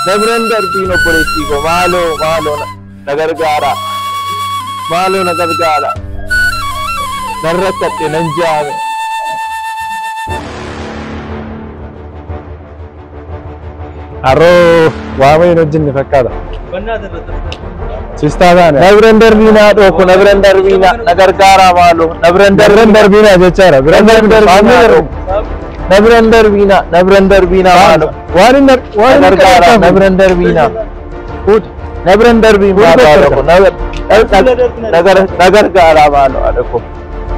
Dabran darbino politico, malo na gargara. Malo na gargara. Narratate nan jame. Arro, wamai no jinni fakkata. Sistadane. Dabran darbina doko, dabran darbina na gargara malo. Dabran Darbina jechara. Dabran darbina malo. Warin Gargara, dabran darbina. Ut. Dabran darbina malo. Nagar gara malo adako.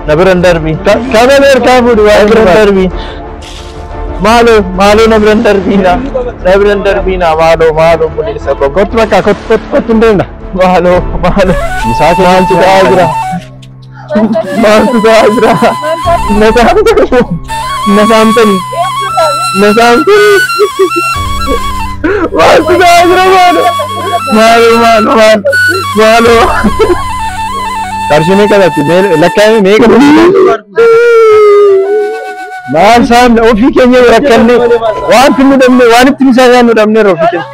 Dabran darbi. Kavaler kabudu Dabran darbi. Malo dabran darbina. Dabran darbina malo mulisa ko. kot tundenda. Malo. Misaki Mantu Azra. Nasamtani. Mantu Azra malo. Karshine kadati lakkaye me kadati. Mal sam ofi kenya rakkanne waan tinu damne waan tinu saayanu damne rofi kenya.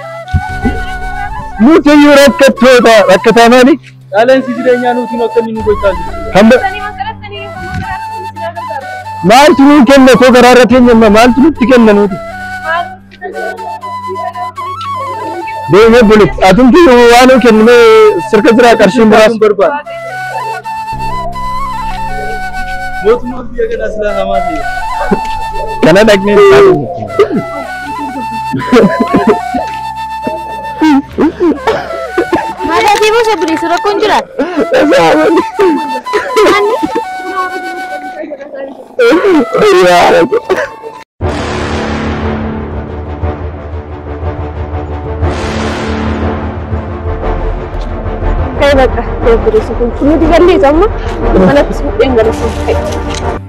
Mutu yurakkatota rakkatamani. Alan sijirenya nuti no kanni nu gochaali. Kambe mal tinu kenne ko gararate nyamma mal tinu tikenna nuti. Dewe bulit atum ki wano kenne sirka jira karshin baras Barban. Motu biya kana asla hamati. kana dagne Ada sih mau beli surat kunjuran. Kayak baca beli surat kunjuran di Bali sama mana surat yang gak ada surat.